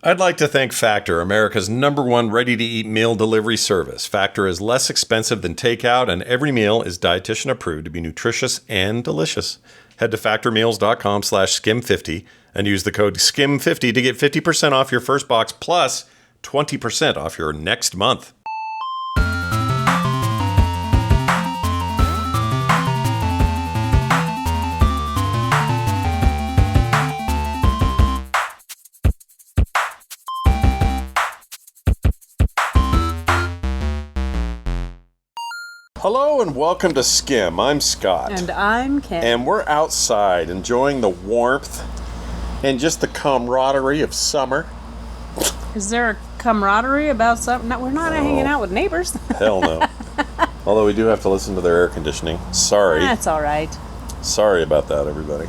I'd like to thank Factor, America's #1 ready-to-eat meal delivery service. Factor is less expensive than takeout, and every meal is dietitian approved to be nutritious and delicious. Head to factormeals.com/skim50 and use the code SKIM50 to get 50% off your first box plus 20% off your next month. Hello and welcome to SKIM. I'm Scott. And I'm Kim. And we're outside enjoying the warmth and just the camaraderie of summer. Is there a camaraderie about something? No, we're not hanging out with neighbors. Hell no. Although we do have to listen to their air conditioning. Sorry. That's all right. Sorry about that, everybody.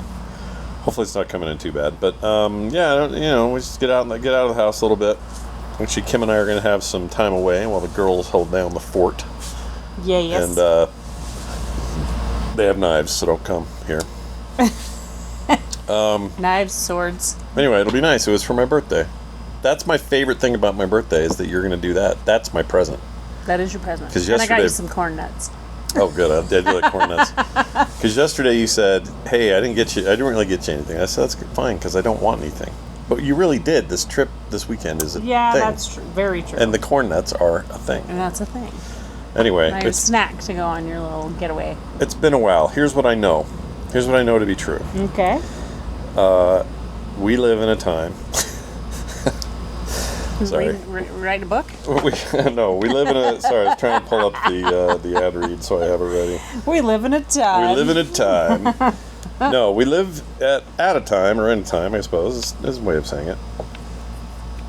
Hopefully it's not coming in too bad. But we just get out of the house a little bit. Actually, Kim and I are going to have some time away while the girls hold down the fort. Yeah, yes. And they have knives, so don't come here. Knives, swords. Anyway, it'll be nice. It was for my birthday. That's my favorite thing about my birthday is that you're going to do that. That's my present. That is your present. And I got you some corn nuts. Oh, good. I did like corn nuts. Because yesterday you said, "Hey, I didn't really get you anything." I said, "That's fine, because I don't want anything." But you really did. This trip this weekend is a thing. Yeah, that's true. Very true. And the corn nuts are a thing. And that's a thing. Anyway, nice snack to go on your little getaway. It's been a while. Here's what I know. Here's what I know to be true. Okay. We live in a time. Sorry. Write a book? No, we live in a. Sorry, I was trying to pull up the ad read so I have it ready. We live in a time. We live in a time. No, we live at a time, or in a time, I suppose. Is a way of saying it.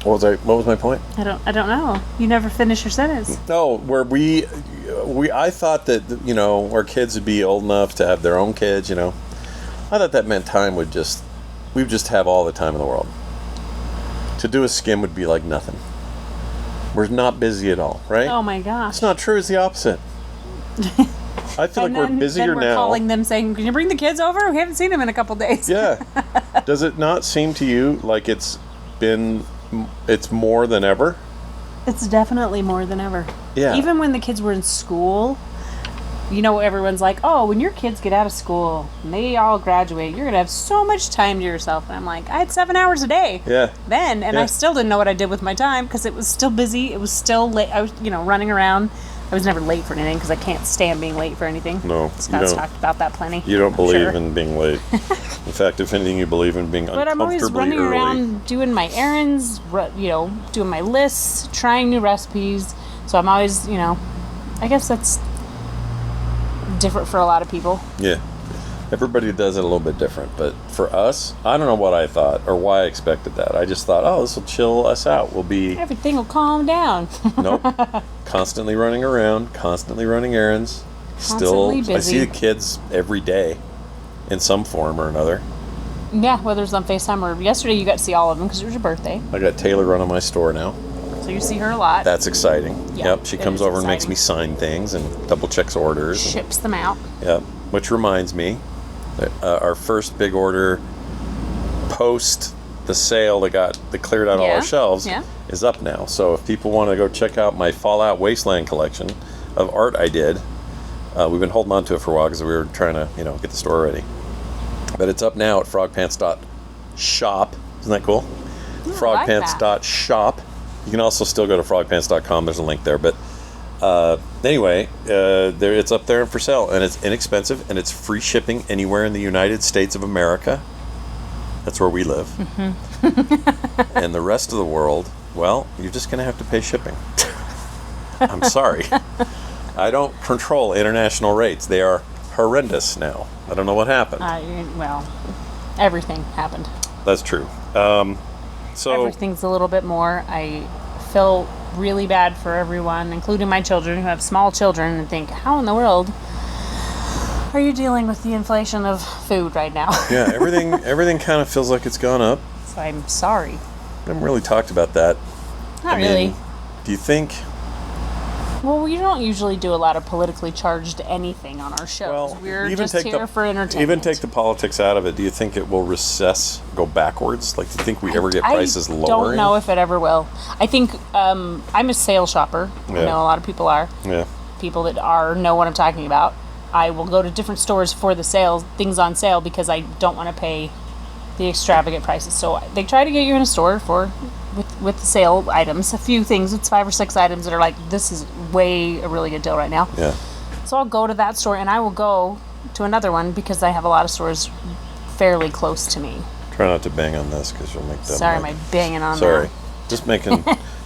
What was my point? I don't know. You never finish your sentence. No, where I thought that, our kids would be old enough to have their own kids, I thought that meant time we'd just have all the time in the world. To do a skim would be like nothing. We're not busy at all, right? Oh my gosh. It's not true, it's the opposite. I feel like we're busier then we're now. Calling them saying, "Can you bring the kids over? We haven't seen them in a couple days." Yeah. Does it not seem to you like it's more than ever? It's definitely more than ever. Yeah. Even when the kids were in school, everyone's like, "Oh, when your kids get out of school and they all graduate, you're going to have so much time to yourself." And I'm like, I had 7 hours a day. Yeah. Then, and I still didn't know what I did with my time because it was still busy. It was still late. I was, running around. I was never late for anything because I can't stand being late for anything. No, Scott's talked about that plenty. You don't believe in being late. In fact, if anything, you believe in being but uncomfortably early. I'm always running around doing my errands, doing my lists, trying new recipes. So I'm always, I guess that's different for a lot of people. Yeah. Everybody does it a little bit different. But for us, I don't know what I thought or why I expected that. I just thought, this will chill us out. Everything will calm down. Nope. Constantly running around, constantly running errands. Constantly busy. I see the kids every day in some form or another. Yeah, whether it's on FaceTime or yesterday you got to see all of them because it was your birthday. I got Taylor running my store now. So you see her a lot. That's exciting. Yeah, yep, she comes over and makes me sign things and double checks orders. Ships them out. Yep, which reminds me, our first big order post the sale that cleared out all our shelves is up now. So if people want to go check out my Fallout Wasteland collection of art I did, we've been holding on to it for a while because we were trying to get the store ready. But it's up now at frogpants.shop. Isn't that cool? Frogpants.shop. You can also still go to frogpants.com. There's a link there. But anyway, it's up there for sale, and it's inexpensive, and it's free shipping anywhere in the United States of America. That's where we live. Mm-hmm. And the rest of the world, well, you're just going to have to pay shipping. I'm sorry. I don't control international rates. They are horrendous now. I don't know what happened. Everything happened. That's true. Everything's a little bit more. I feel really bad for everyone, including my children who have small children, and think, how in the world are you dealing with the inflation of food right now? Yeah, everything kind of feels like it's gone up. So I'm sorry. I haven't really talked about that. Not really. Do you think Well, we don't usually do a lot of politically charged anything on our shows. Well, We're even just here for entertainment. Even take the politics out of it. Do you think it will recess, go backwards? Like, do you think we ever get prices lowering? I don't know if it ever will. I think I'm a sale shopper. Yeah. I know a lot of people are. Yeah. People that know what I'm talking about. I will go to different stores for the sales, things on sale, because I don't want to pay the extravagant prices. So they try to get you in a store with the sale items, a few things. It's 5 or 6 items that are like, this is a really good deal right now. Yeah. So I'll go to that store, and I will go to another one because I have a lot of stores fairly close to me. Try not to bang on this because you'll make that. Sorry, am I banging on Sorry. there? Just making.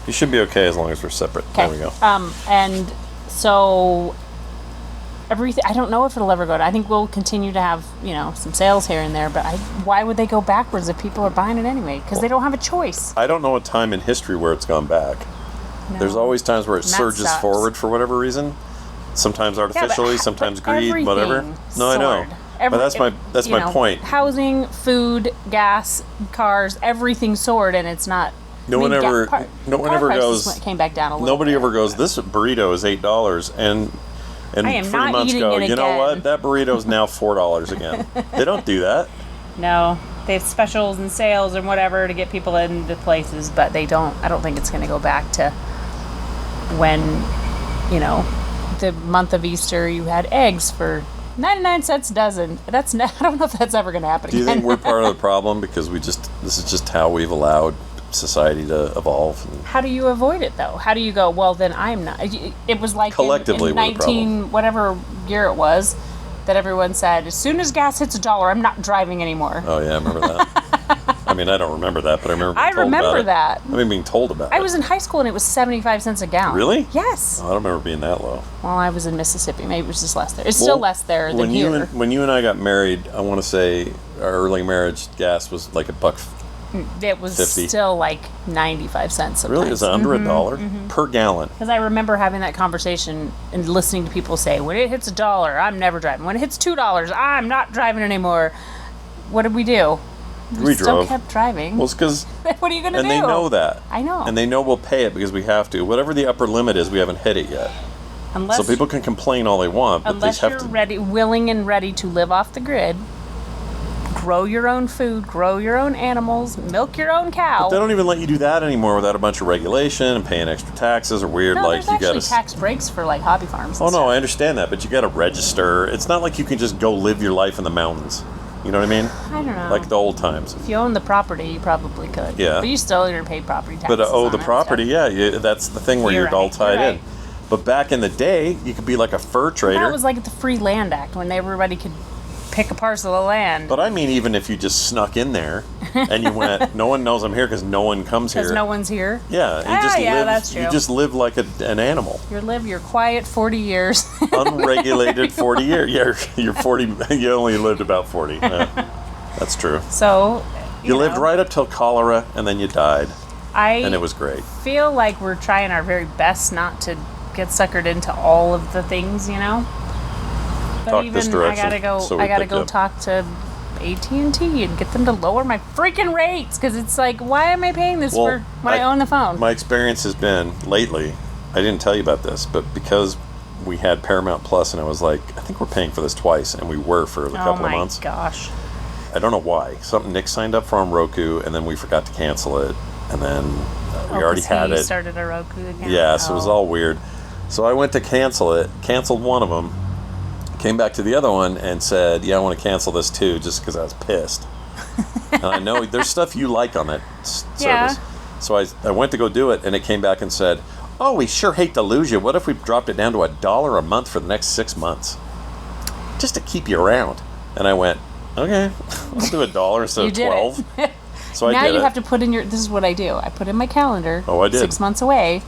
You should be okay as long as we're separate. Okay. There we go. And so everything, I don't know if it'll ever go down. I think we'll continue to have, some sales here and there, but why would they go backwards if people are buying it anyway? Because they don't have a choice. I don't know a time in history where it's gone back. No. There's always times where it surges sucks. forward for whatever reason. Sometimes artificially, sometimes greed, whatever. No, soared. I know. But that's my point. Housing, food, gas, cars, everything soared, and it's not. No one ever goes. Came back down a little. Nobody bit. ever goes. This burrito is $8, and I am 3 not months eating go. it You know again." what? That burrito is now $4 again. They don't do that. No, they have specials and sales and whatever to get people into places, but they don't. I don't think it's going to go back to when, the month of Easter you had eggs for 99 cents a dozen. I don't know if that's ever going to happen Do you again. think we're part of the problem because this is just how we've allowed society to evolve? How do you avoid it though? How do you go, well then I'm not? It was like Collectively in we're the problem. 19 whatever year it was that everyone said, as soon as gas hits $1, I'm not driving anymore. Oh yeah, I remember that. I mean, I don't remember that, but I remember being told remember about it. that. I mean, being told about it. I was in high school and it was 75 cents a gallon. Really? Yes. Oh, I don't remember being that low. Well, I was in Mississippi. Maybe it was just less there. It's still less there than here. When you and I got married, I want to say our early marriage gas was like $1.50. It was still like 95 cents sometimes. Really? It was under $1 per gallon. Because I remember having that conversation and listening to people say, when it hits $1, I'm never driving. When it hits $2, I'm not driving anymore. What did we do? We still drove. kept driving. Well, it's because... What are you going to do? And they know that. I know. And they know we'll pay it because we have to. Whatever the upper limit is, we haven't hit it yet. So people can complain all they want, but they unless have you're to... willing and ready to live off the grid, grow your own food, grow your own animals, milk your own cow. But they don't even let you do that anymore without a bunch of regulation and paying extra taxes or weird. No, like there's you actually got tax breaks for like hobby farms. Oh no, I understand that, but you got to register. It's not like you can just go live your life in the mountains. You know what I mean? I don't know. Like the old times. If you own the property, you probably could. Yeah. But you still are going to pay property taxes. But the property, that's the thing where you're all tied in. Right. But back in the day, you could be like a fur trader. That was like the Free Land Act when everybody could pick a parcel of land. But I mean, even if you just snuck in there and you went, no one knows I'm here because no one comes here. Because no one's here. Yeah, that's true. You just live like an animal. You live your quiet 40 years. Unregulated 40 years. Yeah, you're 40. You only lived about 40. Yeah, that's true. So you lived right up till cholera, and then you died. And it was great. Feel like we're trying our very best not to get suckered into all of the things, But Talk even this direction, I gotta go talk to AT&T and get them to lower my freaking rates because it's like, why am I paying this for when I own the phone? My experience has been lately. I didn't tell you about this, but because we had Paramount Plus, and I was like, I think we're paying for this twice, and we were for a couple of months. Oh my gosh! I don't know why. Something Nick signed up for on Roku, and then we forgot to cancel it, and then we already had it. Started a Roku account. Yeah, so it was all weird. So I went to cancel it, canceled one of them, came back to the other one and said, yeah, I want to cancel this too, just because I was pissed. And I know there's stuff you like on that service. So I went to go do it, and it came back and said, oh, we sure hate to lose you. What if we dropped it down to $1 a month for the next 6 months? Just to keep you around. And I went, okay, I'll do $1 instead of 12. So I did it. Now you have to put in this is what I do. I put in my calendar. Oh, I did. 6 months away.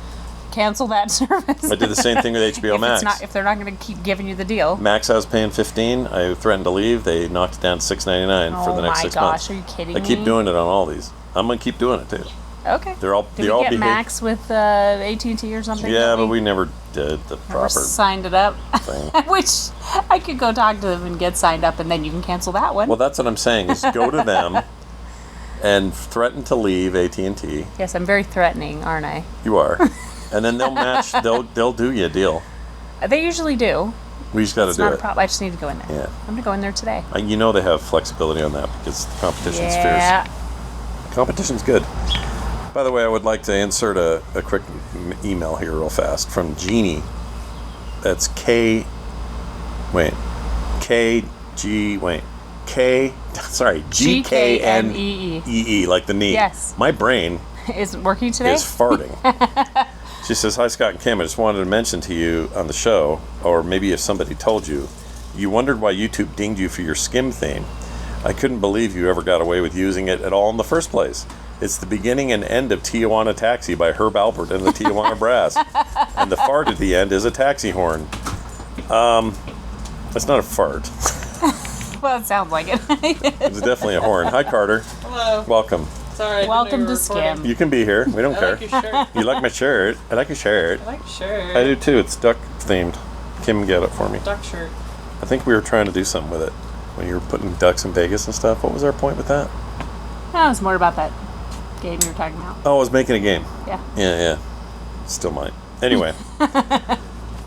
Cancel that service. I did the same thing with HBO Max. If they're not going to keep giving you the deal. Max, I was paying $15. I threatened to leave. They knocked it down to $6.99 for the next 6 months. Oh my gosh, are you kidding me? I keep doing it on all these. I'm gonna keep doing it too. Okay. Did we get Max with AT&T or something? Yeah, but we never did the proper. Signed it up. Thing. Which I could go talk to them and get signed up, and then you can cancel that one. Well, that's what I'm saying. Is go to them and threaten to leave AT&T. Yes, I'm very threatening, aren't I? You are. And then they'll match. They'll do you a deal. They usually do. We just got to It's do not a it. problem. I just need to go in there. Yeah. I'm gonna go in there today. You know they have flexibility on that because the competition's Yeah. fierce. Competition's good. By the way, I would like to insert a quick email here real fast from Jeannie. That's K. Wait. K G. Wait. K. Sorry. GKNEE. Like the knee. Yes. My brain Is it working today? is farting. She says, "Hi Scott and Kim, I just wanted to mention to you on the show, or maybe if somebody told you, you wondered why YouTube dinged you for your SKIM theme. I couldn't believe you ever got away with using it at all in the first place. It's the beginning and end of Tijuana Taxi by Herb Alpert and the Tijuana Brass. And the fart at the end is a taxi horn." It's not a fart. Well, it sounds like it. It's definitely a horn. Hi, Carter. Hello. Welcome. Sorry. Welcome to SKIM. You can be here. We don't I care. like your shirt. You like my shirt? I like your shirt. I like your shirt. I do too. It's duck themed. Kim, get it for me. Duck shirt. I think we were trying to do something with it when you were putting ducks in Vegas and stuff. What was our point with that? No, it's more about that game you were talking about. Oh, I was making a game. Yeah. Yeah. Still might. Anyway.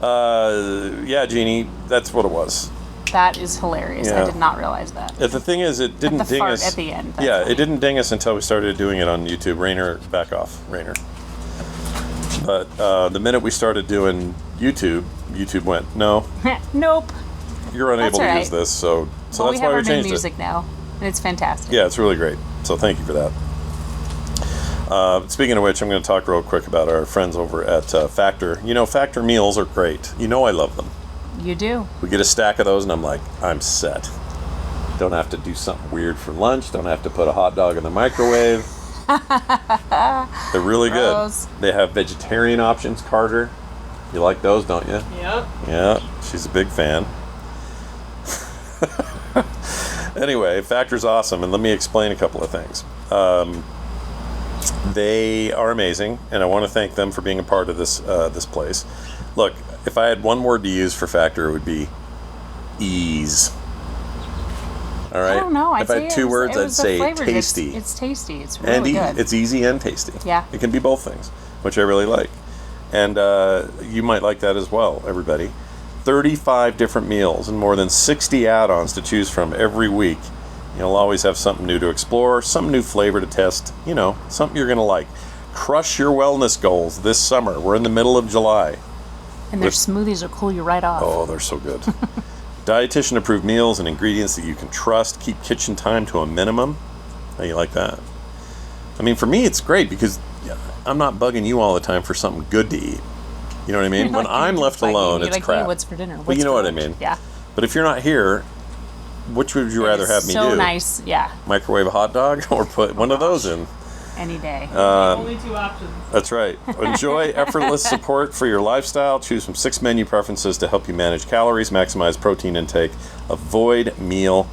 Yeah, Jeannie, that's what it was. That is hilarious. Yeah. I did not realize that. The thing is, it didn't the ding fart us at the end. That's Yeah, funny. it didn't ding us until we started doing it on YouTube. Rainer, back off, Rainer. But the minute we started doing YouTube went, no, Nope. you're unable That's to all use right. this. So Well, that's we have why our we new changed music it. now, and it's fantastic. Yeah, it's really great. So thank you for that. Speaking of which, I'm going to talk real quick about our friends over at Factor. You know, Factor meals are great. You know I love them. You do. We get a stack of those, and I'm like, I'm set. Don't have to do something weird for lunch. Don't have to put a hot dog in the microwave. They're really Gross. good. They have vegetarian options, Carter. You like those, don't you? Yep. Yeah, she's a big fan. Anyway, Factor's awesome, and let me explain a couple of things. They are amazing, and I want to thank them for being a part of this this place. Look, if I had one word to use for Factor, it would be ease. All right. I don't know. If I had two words, I'd say tasty. It's tasty. It's And really good. it's easy and tasty. Yeah. It can be both things, which I really like. And you might like that as well, everybody. 35 different meals and more than 60 add-ons to choose from every week. You'll always have something new to explore, some new flavor to test, you know, something you're going to like. Crush your wellness goals this summer. We're in the middle of July. And their smoothies will cool you right off. Oh, they're so good. Dietitian approved meals and ingredients that you can trust. Keep kitchen time to a minimum. How you like that? I mean, for me, it's great because I'm not bugging you all the time for something good to eat. You know what I mean? When I'm left alone, You're it's like, crap. Hey, what's for dinner? But What's you know for what I lunch? mean? Yeah. But if you're not here, which would you rather have me so do? nice. Yeah. Microwave a hot dog or put one of those in? Any day. Only two options. That's right. Enjoy effortless support for your lifestyle. Choose from 6 menu preferences to help you manage calories, maximize protein intake, avoid meat,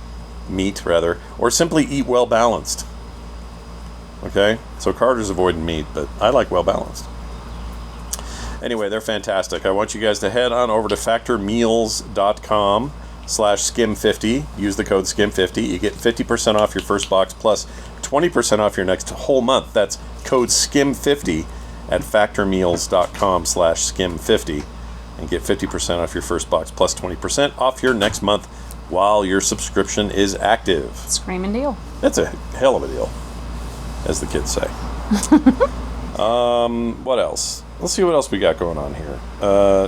or simply eat well balanced. Okay? So Carter's avoiding meat, but I like well balanced. Anyway, they're fantastic. I want you guys to head on over to factormeals.com/skim50. Use the code skim50. You get 50% off your first box plus 20% off your next whole month. That's code skim50 at factormeals.com/skim50 and get 50% off your first box plus 20% off your next month while your subscription is active. Screaming deal. That's a hell of a deal, as the kids say. What else? Let's see what else we got going on here.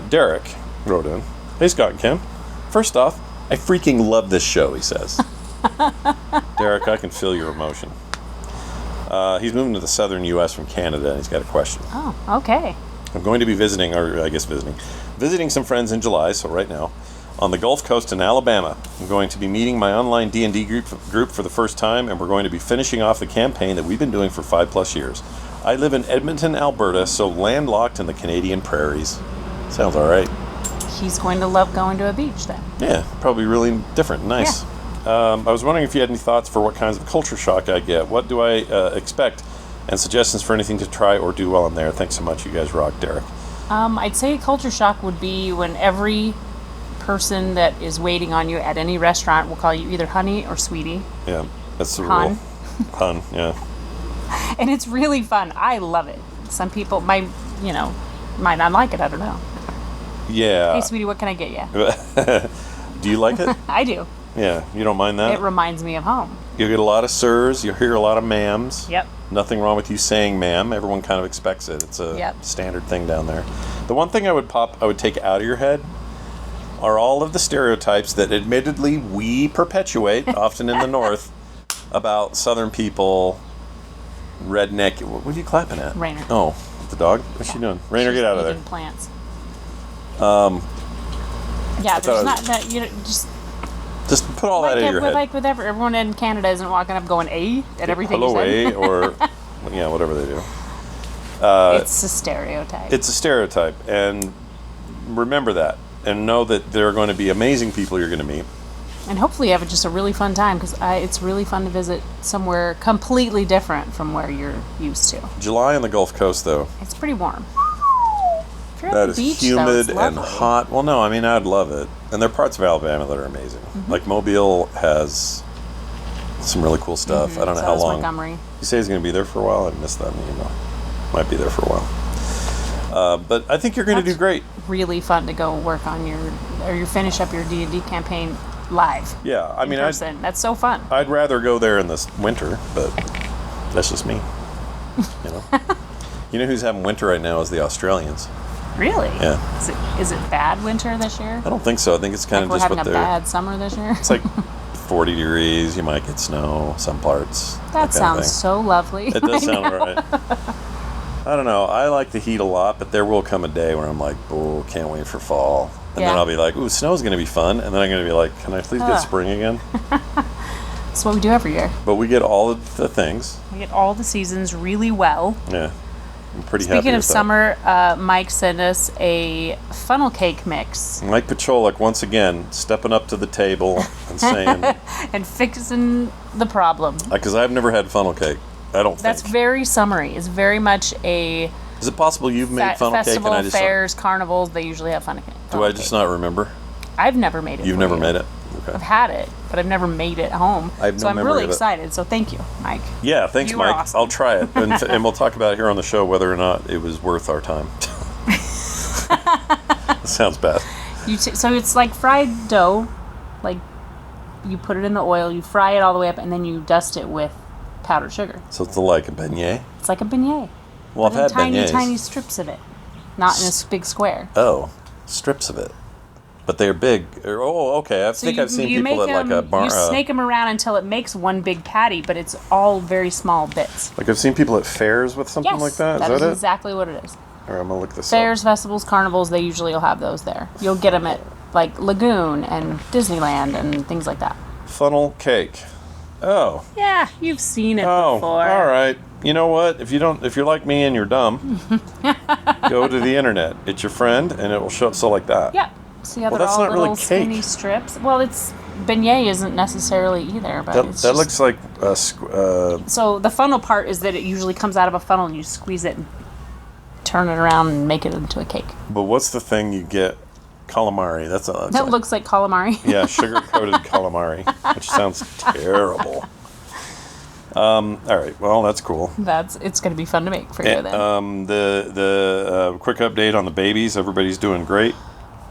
Derek wrote in. Hey, Scott and Kim. First off, I freaking love this show, he says. Derek, I can feel your emotion. He's moving to the southern U.S. from Canada, and he's got a question. Oh, okay. I'm going to be visiting some friends in July, so right now, on the Gulf Coast in Alabama. I'm going to be meeting my online D&D group for the first time, and we're going to be finishing off the campaign that we've been doing for 5+ years. I live in Edmonton, Alberta, so landlocked in the Canadian prairies. Sounds all right. He's going to love going to a beach then. Yeah, probably really different. Nice. I was wondering if you had any thoughts for what kinds of culture shock I get. What do I expect? And suggestions for anything to try or do while I'm there. Thanks so much. You guys rock, Derek. I'd say culture shock would be when every person that is waiting on you at any restaurant will call you either honey or sweetie. Yeah, that's the Hun. rule. Hun, yeah. And it's really fun. I love it. Some people, Might not like it. I don't know. Yeah. Hey, sweetie, what can I get you? Do you like it? I do. Yeah, you don't mind that? It reminds me of home. You get a lot of sirs. You hear a lot of ma'ams. Yep. Nothing wrong with you saying ma'am. Everyone kind of expects it. It's a standard thing down there. The one thing I would take out of your head are all of the stereotypes that admittedly we perpetuate, often in the North, about Southern people, redneck. What are you clapping at? Rainer. Oh, the dog? What's she doing? Rainer, She's get out of there. eating plants. I Yeah, thought there's it not was- that. Just put all that in your head. Like with everyone in Canada isn't walking up going "a" at everything Hello, you said. or yeah, whatever they do. It's a stereotype. It's a stereotype, and remember that, and know that there are going to be amazing people you're going to meet. And hopefully you have just a really fun time, because it's really fun to visit somewhere completely different from where you're used to. July on the Gulf Coast, though, It's pretty warm. If you're at that the is beach, though, humid it's and lovely. hot. Well, no, I mean, I'd love it. And there are parts of Alabama that are amazing. Mm-hmm. Like Mobile has some really cool stuff. I don't know So how does long. Montgomery. You say he's going to be there for a while? I missed that in the email. Might be there for a while. But I think you're going to do That's great. Really fun to go work on you finish up your D&D campaign live. Yeah, I mean, in person. That's so fun. I'd rather go there in the winter, but that's just me. You know, you know who's having winter right now is the Australians. Really? Yeah. Is it bad winter this year? I don't think so. I think it's kind Like of we're just having what a they're. bad summer this year? It's like 40 degrees. You might get snow some parts. That kind of sounds thing. so lovely. It does sound all right. I don't know. I like the heat a lot, but there will come a day where I'm like, oh, can't wait for fall. And then Yeah. I'll be like, ooh, snow's going to be fun. And then I'm going to be like, can I please get spring again? That's what we do every year. But we get all of the things. We get all the seasons really well. Yeah. I'm pretty happy Speaking of with that. summer, Mike sent us a funnel cake mix Mike Pacholik, once again, stepping up to the table and saying, and fixing the problem. because I've never had funnel cake. I don't That's think. very summery. It's very much a Is it possible you've made funnel cake festival, and I just fairs, carnivals. They usually have funnel cake. do I just not remember? I've never made it. You've for never you. made it? I've Okay. had it, but I've never made it at home. I have no so I'm memory really of it. excited. So thank you, Mike. Yeah, thanks, You are Mike. awesome. I'll try it, and we'll talk about it here on the show whether or not it was worth our time. That sounds bad. So it's like fried dough, like you put it in the oil, you fry it all the way up, and then you dust it with powdered sugar. So it's like a beignet. It's like a beignet. Well, I've But in had tiny, beignets. tiny strips of it, not in a big square. Oh, strips of it, but they're big. Oh, okay. I think I've seen people at like a bar. You snake them around until it makes one big patty, but it's all very small bits. Like I've seen people at fairs with something Yes, like that. that Is is that it? exactly what it is. All right, I'm gonna look this Fairs, up. festivals, carnivals, they usually will have those there. You'll get them at like Lagoon and Disneyland and things like that. Funnel cake. Oh. Yeah, you've seen it Oh. before. All right. You know what? If you're like me and you're dumb, go to the internet. It's your friend, and it will show. So like that. Yeah. See how Well, they're that's all not really little skinny cake. strips? Well, it's beignet isn't necessarily either, but it's That just, looks like So the funnel part is that it usually comes out of a funnel and you squeeze it and turn it around and make it into a cake. But what's the thing you get? Calamari. That's That looks like calamari. yeah, sugar coated calamari, which sounds terrible. All right. Well, that's cool. It's going to be fun to make for you then. The quick update on the babies. Everybody's doing great.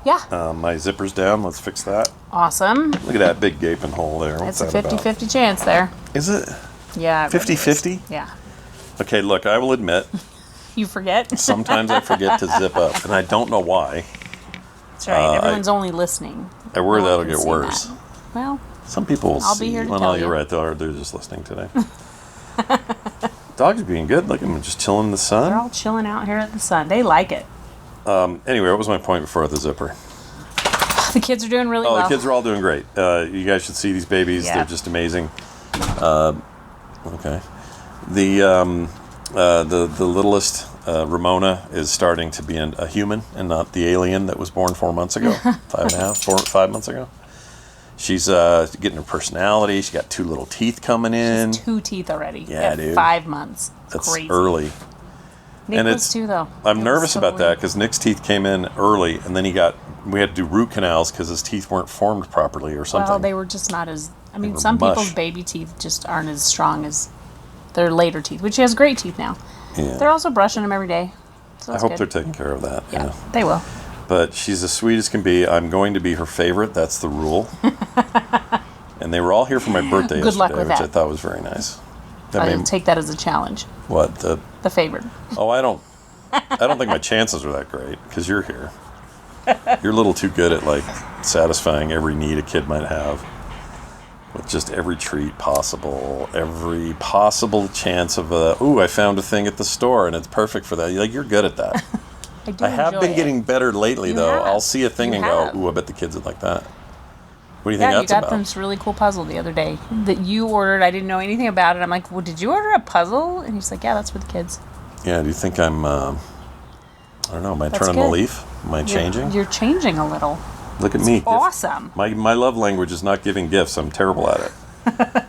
Yeah. My zipper's down. Let's fix that. Awesome. Look at that big gaping hole there. What's It's a that about? 50-50 chance there. Is it Yeah. it really is. 50-50? Yeah. Okay, look, I will admit, You forget? sometimes I forget to zip up, and I don't know why. That's right. Everyone's only listening. I worry No one that'll can get see worse. that. Well, Some people will I'll see. be here to well, tell no, you're you. right. They're just listening today. Dog's being good. Look at them just chilling in the they're sun. all chilling out here at the sun. They like it. Anyway, what was my point before the zipper? The kids are doing really Oh, well. the kids are all doing great. You guys should see these babies. Yeah. They're just amazing. Okay. The littlest, Ramona, is starting to be a human and not the alien that was born 4 months ago. 5 months ago. She's getting her personality. She's got 2 little teeth coming in. 2 teeth already. Yeah, at dude. 5 months. It's That's crazy. early. Nick and was it's- too, though. I'm It was nervous so about that weird. because Nick's teeth came in early, and then we had to do root canals because his teeth weren't formed properly or something. Well, they were just not as. I mean, were some mush. people's baby teeth just aren't as strong as their later teeth, which she has great teeth now. Yeah. They're also brushing them every day. So I that's hope good. they're taking care of that. Yeah, they will. But she's as sweet as can be. I'm going to be her favorite. That's the rule. And they were all here for my birthday Good luck yesterday, with which that. I thought was very nice. I'll take that as a challenge. What? The favorite. Oh, I don't think my chances are that great because you're here. You're a little too good at like satisfying every need a kid might have with just every treat possible, every possible chance of I found a thing at the store and it's perfect for that. You're good at that. I have been getting better lately, You though. have. I'll see a thing You and have. go, ooh, I bet the kids would like that. What do you think Yeah, that's you got about? this really cool puzzle the other day that you ordered. I didn't know anything about it. I'm like, well, did you order a puzzle? And he's like, yeah, that's for the kids. Yeah, do you think I'm, I don't know, am I That's turning the good. leaf? Am I changing? You're changing a little. Look at me. Awesome. My love language is not giving gifts. I'm terrible at it.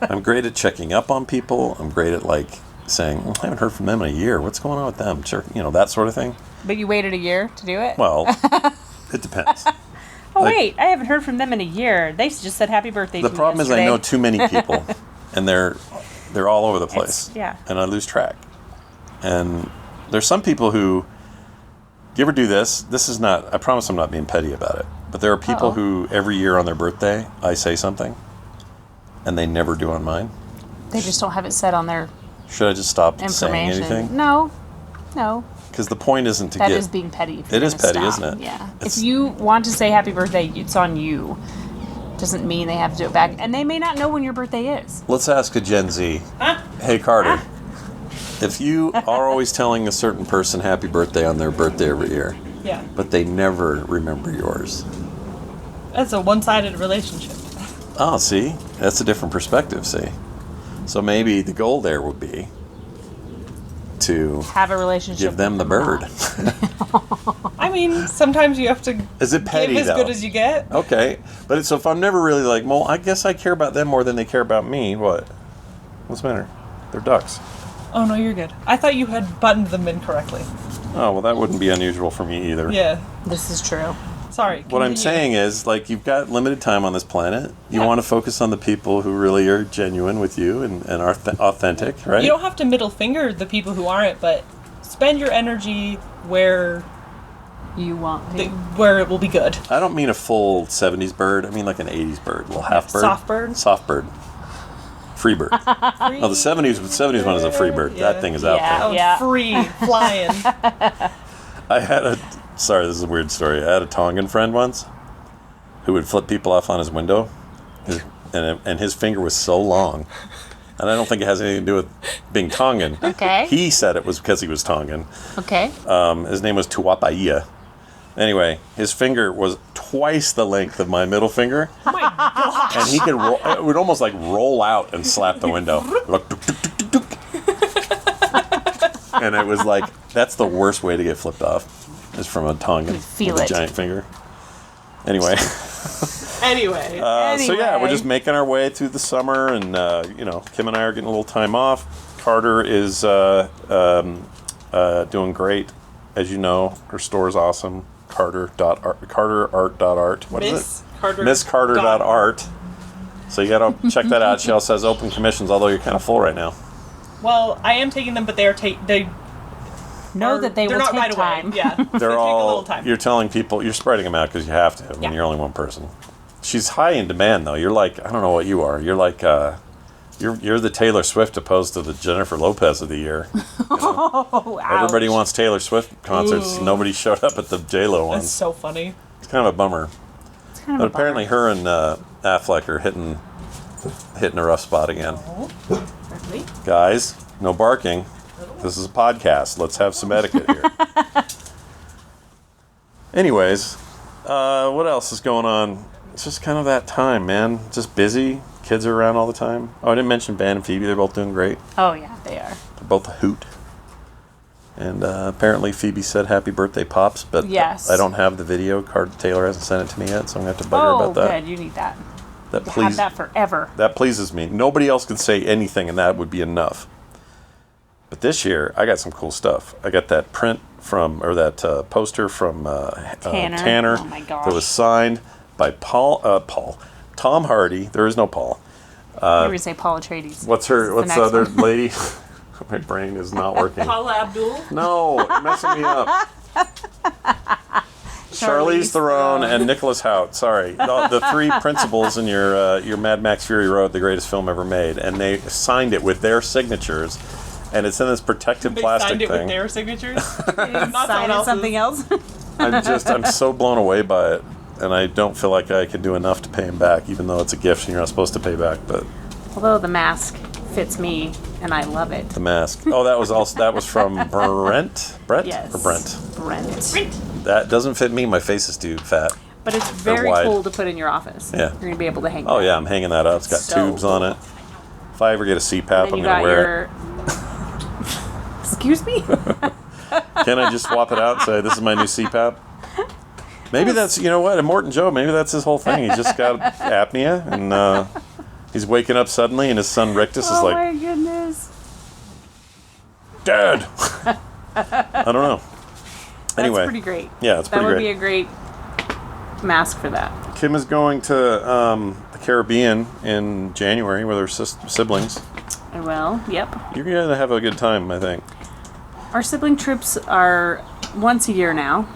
I'm great at checking up on people. I'm great at, like, saying, I haven't heard from them in a year. What's going on with them? Sure, that sort of thing. But you waited a year to do it? Well, it depends. Wait, I haven't heard from them in a year. They just said happy birthday to The me problem is I yesterday. know too many people, and they're all over the place. Yeah. And I lose track. And there's some people who, do you ever do this? This is not, I promise I'm not being petty about it, but there are people who every year on their birthday, I say something, and they never do on mine. They just don't have it set on their Should I just stop saying information. anything? No. Because the point isn't to That get... is being petty. If It you're is gonna petty, stop. isn't it? Yeah. It's- If you want to say happy birthday, it's on you. Doesn't mean they have to do it back. And they may not know when your birthday is. Let's ask a Gen Z. Hey, Carter. If you are always telling a certain person happy birthday on their birthday every year, Yeah. but they never remember yours. That's a one-sided relationship. Oh, see? That's a different perspective, see? So maybe the goal there would be to Have a relationship give them the with bird. not. I mean, sometimes you have to Is it petty, give as though? good as you get. Okay. But so if I'm never really like, well, I guess I care about them more than they care about me, what? What's the matter? They're ducks. Oh, no, you're good. I thought you had buttoned them in correctly. Oh, well, that wouldn't be unusual for me either. Yeah. This is true. Sorry. What I'm continue. saying is, like, you've got limited time on this planet. You Yeah. want to focus on the people who really are genuine with you and are authentic, right? You don't have to middle finger the people who aren't, but spend your energy where You want where it will be good. I don't mean a full 70s bird. I mean like an 80s bird, a little half bird. Soft bird? Soft bird. Free bird. No, the 70s one is a free bird. Yeah. That thing is out Yeah. there. Oh, Yeah. free, flying. I had sorry, this is a weird story. I had a Tongan friend once who would flip people off on his window. And his finger was so long. And I don't think it has anything to do with being Tongan. Okay. He said it was because he was Tongan. Okay. His name was Tuapaia. Anyway, his finger was twice the length of my middle finger. Oh my god. And he could it would almost like roll out and slap the window. Like, tuk, tuk, tuk, tuk, tuk. And it was like, that's the worst way to get flipped off, is from a Tongan Feel with it. a giant finger. Anyway, Anyway. so yeah, we're Anyway. just making our way through the summer, and Kim and I are getting a little time off. Carter is doing great, as you know. Her store is awesome. Carterart.art. What is Miss it? Carter. MissCarter.art. So you gotta check that out. She also has open commissions, although you're kind of full right now. Well, I am taking them, but they are they Know are, that they they're will not take right time. away. Yeah. They They're take a all. little time. You're telling people you're spreading them out because you have to. When you're only one person. She's high in demand though. You're like, I don't know what you are. You're like you're the Taylor Swift opposed to the Jennifer Lopez of the year. Oh, ouch. Everybody wants Taylor Swift concerts. Ooh. Nobody showed up at the J-Lo That's ones. so funny. It's kind of a bummer. It's kind But of a apparently her and Affleck are hitting a rough spot again. Really? Guys, no barking. This is a podcast. Let's have some etiquette here. Anyways, what else is going on? It's just kind of that time, man. Just busy. Kids are around all the time. Oh, I didn't mention Ben and Phoebe. They're both doing great. Oh, yeah, they are. They're both a hoot. And apparently Phoebe said happy birthday, Pops, but Yes. I don't have the video. Taylor hasn't sent it to me yet, so I'm going to have to bug her Oh, about that. good. You need that. That Have that forever. That pleases me. Nobody else can say anything, and that would be enough. But this year, I got some cool stuff. I got that print that poster from Tanner. Oh my gosh. That was signed by Tom Hardy. There is no Paul. You were going to say Paul Atreides. What's the the next other one. lady? My brain is not working. Paula Abdul. No, you're messing me up. Charlize Theron and Nicholas Hoult. Sorry, the three principals in your Mad Max Fury Road, the greatest film ever made, and they signed it with their signatures, and it's in this protective plastic signed it thing. with their signatures. Not sign it something else. I'm so blown away by it, and I don't feel like I can do enough to pay him back, even though it's a gift and you're not supposed to pay back. But although the mask fits me, and I love it. the mask. Oh, that was from Brent. Brett Yes. or Brent. Brent. That doesn't fit me. My face is too fat. But it's very wide. cool to put in your office. Yeah. You're gonna be able to hang. Oh that. yeah, I'm hanging that up. It's got So tubes on it. If I ever get a CPAP, Then I'm you gonna got wear your. Excuse me. it. Can I just swap it out and say this is my new CPAP? Maybe that's, you know what, Immortan Joe, maybe that's his whole thing. He's just got apnea, and he's waking up suddenly, and his son Rictus is Oh like, my goodness. Dad! I don't know. Anyway. That's pretty great. Yeah, it's pretty That would great. be a great mask for that. Kim is going to the Caribbean in January with her siblings. I will. Yep. You're going to have a good time, I think. Our sibling trips are once a year now.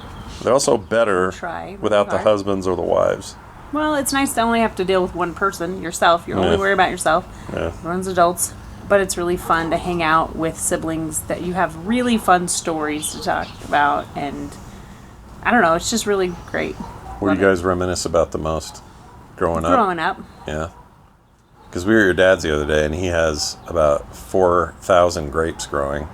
They're also better Try really without the hard. husbands or the wives. Well, it's nice to only have to deal with one person, yourself. You're only Yeah. worried about yourself. Yeah. Everyone's adults. But it's really fun to hang out with siblings that you have really fun stories to talk about. And I don't know, it's just really great. What do Love you it. guys reminisce about the most growing up? Growing up. Yeah. Because we were at your dad's the other day, and he has about 4,000 grapes growing.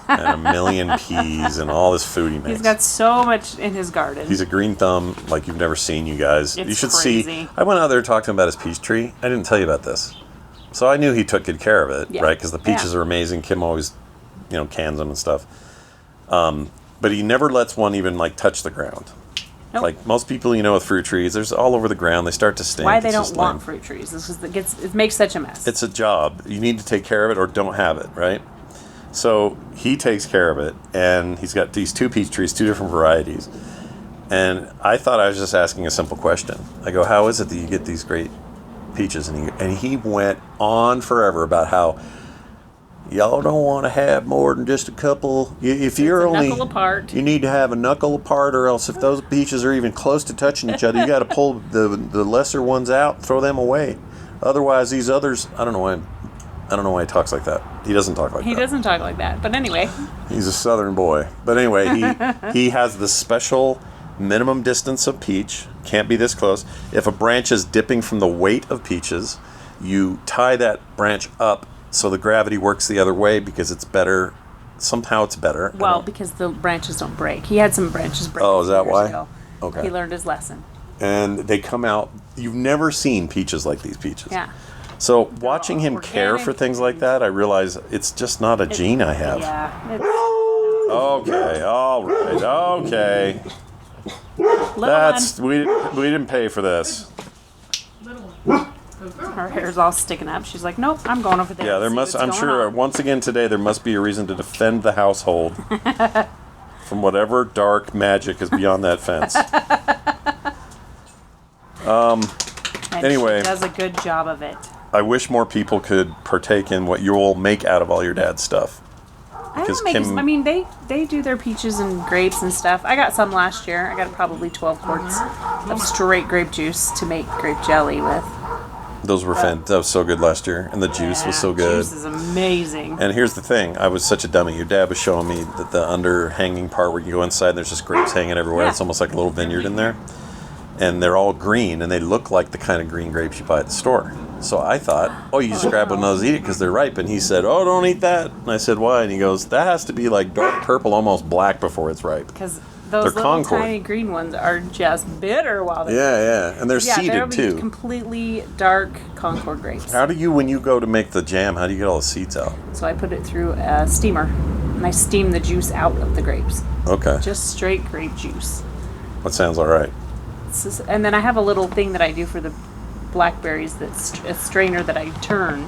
And a million peas and all this food he makes. He's got so much in his garden. He's a green thumb like you've never seen, you guys. It's you should crazy. see. I went out there to talk to him about his peach tree. I didn't tell you about this. So I knew he took good care of it, Yeah. right? Because the peaches Yeah. are amazing. Kim always, cans them and stuff. But he never lets one even, touch the ground. Nope. Like most people, with fruit trees, there's all over the ground. They start to stink. Why they It's don't just want lame. fruit trees. This is it makes such a mess. It's a job. You need to take care of it or don't have it, right? So he takes care of it, and he's got these two peach trees, two different varieties. And I thought I was just asking a simple question. I go, how is it that you get these great peaches? And he went on forever about how y'all don't want to have more than just a couple. If you're a only knuckle apart. you need to have a knuckle apart, or else if those peaches are even close to touching each other, you got to pull the lesser ones out, throw them away. Otherwise, these others, I don't know why he talks like that. He doesn't talk like that. He doesn't talk like that. But anyway, He's a southern boy. But anyway, he has the special minimum distance of peach. Can't be this close. If a branch is dipping from the weight of peaches, you tie that branch up so the gravity works the other way because it's better. Somehow it's better. well, because the branches don't break. He had some branches break. Oh, is that years why? ago. Okay. He learned his lesson. And they come out. You've never seen peaches like these peaches. Yeah. So watching him care organic for things like that, I realize it's just not a gene I have. Yeah. Okay, all right, okay. That's we didn't pay for this. Her hair's all sticking up. She's like, nope, I'm going over there. Yeah, to there see must. what's I'm going sure on." once again today there must be a reason to defend the household from whatever dark magic is beyond that fence. And anyway. she does a good job of it. I wish more people could partake in what you'll make out of all your dad's stuff. I Because don't make. Kim- I mean, they do their peaches and grapes and stuff. I got some last year. I got probably 12 quarts of straight grape juice to make grape jelly with. Those were that was so good last year, and the juice was so good. Juice is amazing. And here's the thing, I was such a dummy. Your dad was showing me that the underhanging part where you go inside and there's just grapes hanging everywhere. Yeah. It's almost like a little vineyard in there. And they're all green, and they look like the kind of green grapes you buy at the store. So I thought, oh, you just grab one of those, eat it because they're ripe. And he said, oh, don't eat that. And I said, why? And he goes, that has to be like dark purple, almost black before it's ripe. Because They're those little Concord. tiny green ones are just bitter while they're Yeah. And they're yeah, they'll seeded be too. completely dark Concord grapes. How do you, when you go to make the jam, how do you get all the seeds out? So I put it through a steamer, and I steam the juice out of the grapes. Okay. Just straight grape juice. That sounds all right. And then I have a little thing that I do for the blackberries that's a strainer that I turn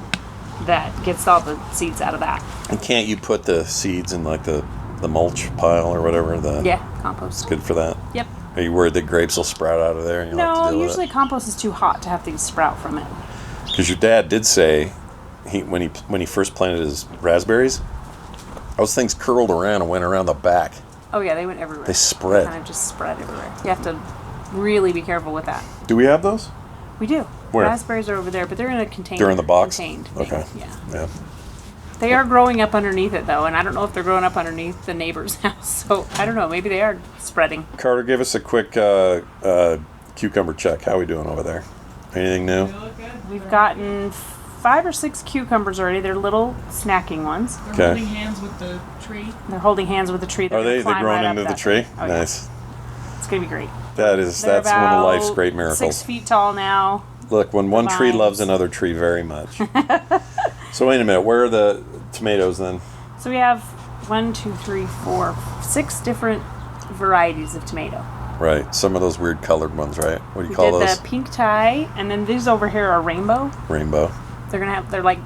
that gets all the seeds out of that. And can't you put the seeds in like the mulch pile or whatever? Yeah, compost. Good for that. Yep. Are you worried that grapes will sprout out of there and you'll have to No, deal usually with it? compost is too hot to have things sprout from it. Because your dad did say when he first planted his raspberries, those things curled around and went around the back. Oh yeah, they went everywhere. They spread. Kind of just spread everywhere. You have to really be careful with that. Do we have those? We do. Where? Raspberries are over there, but they're in a container. They're in the box? Contained. Okay. Yeah. They are growing up underneath it, though, and I don't know if they're growing up underneath the neighbor's house. So, I don't know. Maybe they are spreading. Carter, give us a quick cucumber check. How are we doing over there? Anything new? We've gotten 5 or 6 cucumbers already. They're little snacking ones. They're holding hands with the tree. They're holding hands with the tree. Are they growing right into the tree? Oh, nice. Yeah. It's going to be great. That's one of life's great miracles. 6 feet tall now. Look, when one tree loves another tree very much. So wait a minute. Where are the tomatoes then? So we have 6 different varieties of tomato. Right. Some of those weird colored ones, right? What do you call We did those? the pink tie, and then these over here are rainbow. Rainbow. They're like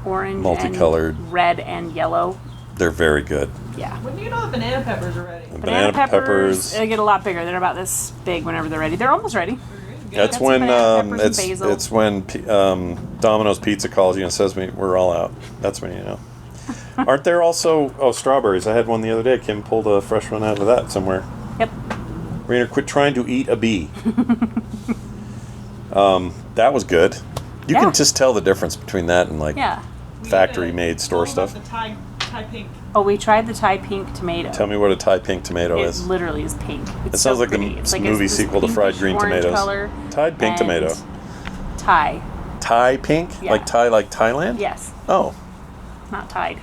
orange, multicolored, and red and yellow. They're very good. Yeah. When do you know the banana peppers are ready? Banana peppers. They get a lot bigger. They're about this big whenever they're ready. They're almost ready. That's when it's when Domino's Pizza calls you and says we're all out. That's when you know. Aren't there also strawberries? I had one the other day. Kim pulled a fresh one out of that somewhere. Yep. Rainer, quit trying to eat a bee. That was good. You can just tell the difference between that and factory made store stuff. The Thai pink. Oh, we tried the Thai pink tomato. Tell me what a Thai pink tomato It is. literally is pink. It's It sounds like pretty. the movie sequel to Fried Green Tomatoes. Color Thai pink tomato. Thai. Thai pink? Yeah. Like Thailand? Yes. Oh. Not Tide.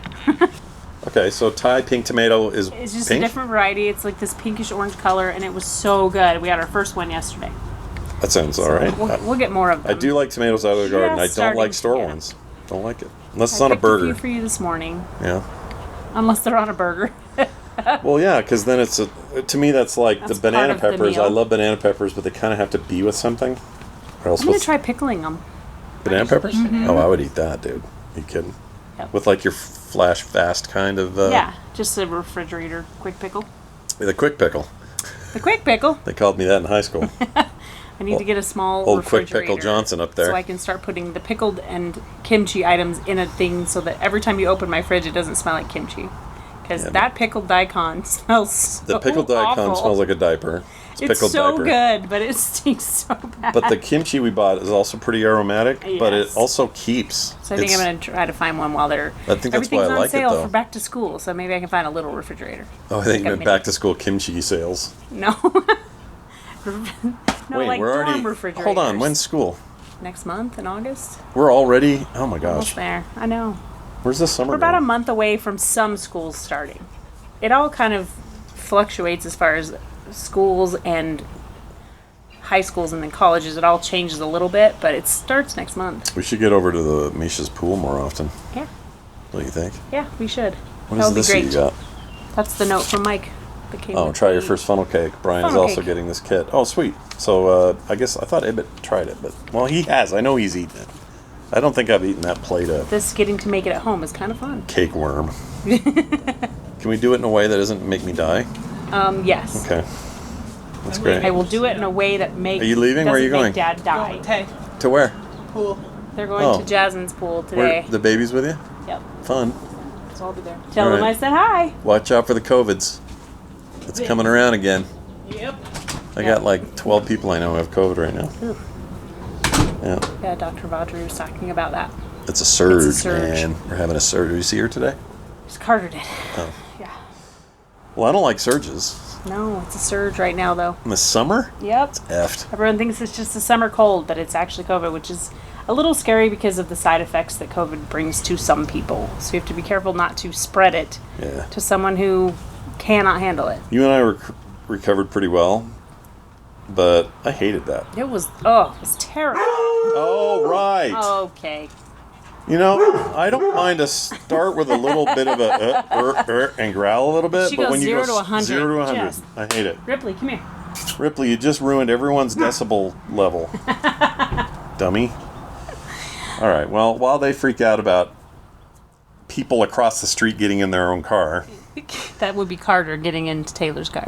Okay, so Thai pink tomato is It's just pink? a different variety. It's like this pinkish orange color, and it was so good. We had our first one yesterday. That sounds all right. We'll get more of them. I do like tomatoes out of the garden. I don't starting like to store get 'em. ones. Don't like it. Unless it's I on a picked burger. A few for you this morning. Yeah. Unless they're on a burger. Well, yeah, because then to me that's like That's the banana part of the peppers. I meal. love banana peppers, but they kind of have to be with something. Or else I'm gonna what's- try pickling them. banana peppers? Oh, I would eat that, dude. You kidding? Yep. With like your flash fast kind of. Yeah, just a refrigerator quick pickle. The quick pickle. The quick pickle. They called me that in high school. I need to get a small Old Quick refrigerator Pickle Johnson up there. so I can start putting the pickled and kimchi items in a thing so that every time you open my fridge it doesn't smell like kimchi. Because that pickled daikon smells so The pickled daikon awful. smells like a diaper. It's pickled so diaper. good, but it stinks so bad. But the kimchi we bought is also pretty aromatic, but it Yes. also keeps. So I think I'm going to try to find one while they're. I think that's why everything's I on like it, sale though. for back to school, so maybe I can find a little refrigerator. Oh, I think you Like a meant back to school kimchi sales. No. No, Wait, like we're dorm already. refrigerators. Hold on, when's school? Next month in August? We're already. Oh my Almost gosh. there. I know. Where's the summer We're about a going? month away from some schools starting. It all kind of fluctuates as far as schools and high schools and then colleges. It all changes a little bit, but it starts next month. We should get over to the Misha's pool more often. Yeah. What do you think? Yeah, we should. What that is would be this great. you got? That's the note from Mike. That came Oh, with try your the- first funnel cake. Brian is Funnel also cake. getting this kit. Oh, sweet. So I guess I thought Ibbot tried it, but well, he has. I know he's eaten it. I don't think I've eaten that plate of This getting to make it at home is kind of fun. cake worm. Can we do it in a way that doesn't make me die? Yes. Okay, that's great. I will do it in a way that makes. Are you leaving? Where are you doesn't going? make Dad die. Hey, To where? pool. They're going Oh. to Jasmine's pool Where today. the baby's with you? Yep. Fun. So I'll be there. Tell All them I right. said hi. Watch out for the COVIDs. It's coming around again. Yep. I got like 12 people I know who have COVID right now. Ooh. Yeah, Yeah, Dr. Vaudrey was talking about that. it's a surge, surge. man. We're having a surge. Did you see her today? Just Carter did. Oh. Yeah. Well, I don't like surges. No, it's a surge right now, though. In the summer? Yep. Effed. Everyone thinks it's just a summer cold, but it's actually COVID, which is a little scary because of the side effects that COVID brings to some people. So you have to be careful not to spread it Yeah. to someone who cannot handle it. You and I recovered pretty well, but I hated that. It was terrible. Oh, right. Okay. You know, I don't mind to start with a little bit of a and growl a little bit, She but goes when you 0 go to 100, 0 to 100, just- I hate it. Ripley, come here. Ripley, you just ruined everyone's decibel level. Dummy. All right, well, while they freak out about people across the street getting in their own car, That would be Carter getting into Taylor's car.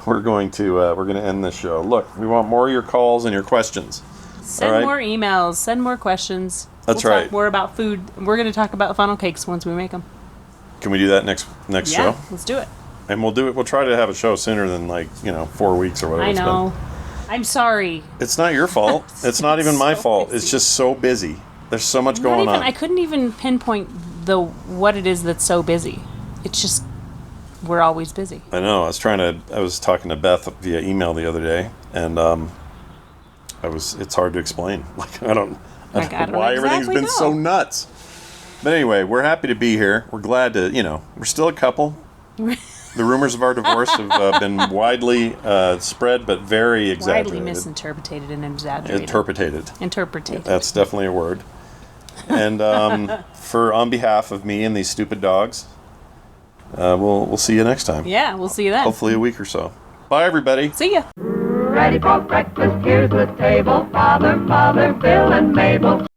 we're going to end this show. Look, we want more of your calls and your questions. Send All right. more emails. Send more questions. That's we'll right. Talk more about food. We're going to talk about funnel cakes once we make them. Can we do that next Yeah, show? let's do it. And we'll do it. We'll try to have a show sooner than 4 weeks or whatever. I know. I'm sorry. It's not your fault. It's not even my fault. It's just so busy. There's so much going on. I couldn't even pinpoint what it is that's so busy. It's just we're always busy. I know. I was talking to Beth via email the other day, and it's hard to explain. I don't know why everything's been so nuts. But anyway, we're happy to be here. We're glad to, we're still a couple. The rumors of our divorce have been widely spread, but very exaggerated. Widely misinterpreted and exaggerated. Interpreted. That's definitely a word. And on behalf of me and these stupid dogs, we'll see you next time. Yeah, we'll see you then. Hopefully a week or so. Bye, everybody. See ya. Ready for breakfast, here's the table. Father, Mother, Bill, and Mabel.